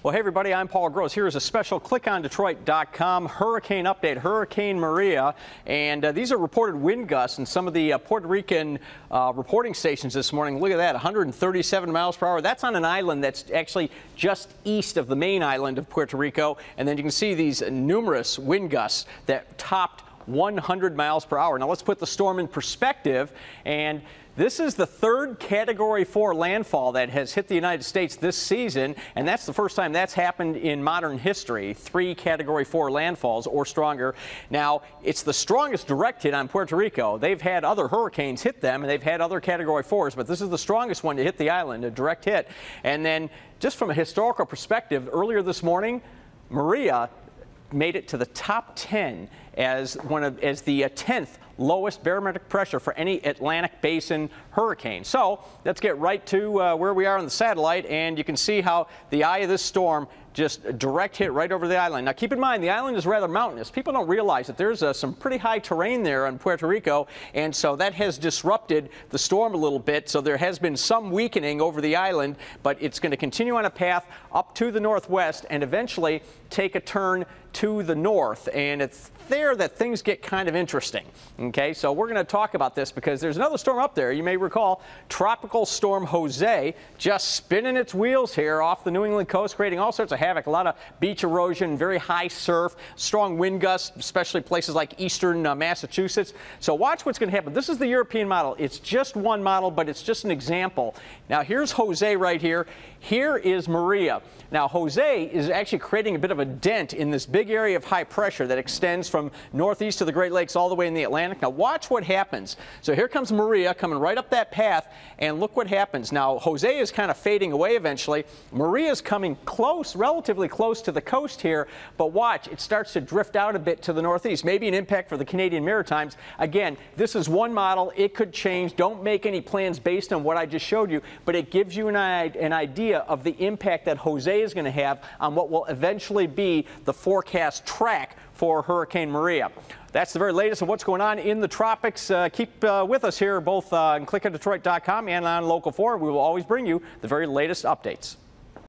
Well, hey, everybody, I'm Paul Gross. Here is a special clickondetroit.com hurricane update, Hurricane Maria. And these are reported wind gusts in some of the Puerto Rican reporting stations this morning. Look at that, 137 miles per hour. That's on an island that's actually just east of the main island of Puerto Rico. And then you can see these numerous wind gusts that topped 100 miles per hour. Now, let's put the storm in perspective. And this is the third Category 4 landfall that has hit the United States this season, and that's the first time that's happened in modern history. 3 Category 4 landfalls or stronger. Now, it's the strongest direct hit on Puerto Rico. They've had other hurricanes hit them, and they've had other Category 4s, but this is the strongest one to hit the island, a direct hit. And then, just from a historical perspective, earlier this morning, Maria made it to the top 10 as the 10th lowest barometric pressure for any Atlantic Basin hurricane. So let's get right to where we are on the satellite, and you can see how the eye of this storm just direct hit right over the island. Now, keep in mind, the island is rather mountainous. People don't realize that there's some pretty high terrain there in Puerto Rico, and so that has disrupted the storm a little bit. So there has been some weakening over the island, but it's going to continue on a path up to the northwest and eventually take a turn to the north. And it's there that things get kind of interesting. Okay, so we're going to talk about this because there's another storm up there. You may recall Tropical Storm Jose just spinning its wheels here off the New England coast, creating all sorts of havoc, a lot of beach erosion, very high surf, strong wind gusts, especially places like eastern Massachusetts. So watch what's going to happen. This is the European model. It's just one model, but it's just an example. Now, here's Jose right here. Here is Maria. Now, Jose is actually creating a bit of a dent in this big area of high pressure that extends from northeast to the Great Lakes all the way in the Atlantic. Now, watch what happens. So here comes Maria coming right up that path, and look what happens. Now, Jose is kind of fading away eventually. Maria's coming close, relatively close to the coast here, but watch, it starts to drift out a bit to the northeast. Maybe an impact for the Canadian Maritimes. Again, this is one model. It could change. Don't make any plans based on what I just showed you, but it gives you an idea of the impact that Jose is going to have on what will eventually be the forecast track for Hurricane Maria. That's the very latest of what's going on in the tropics. Keep with us here both on clickondetroit.com and on Local 4. We will always bring you the very latest updates.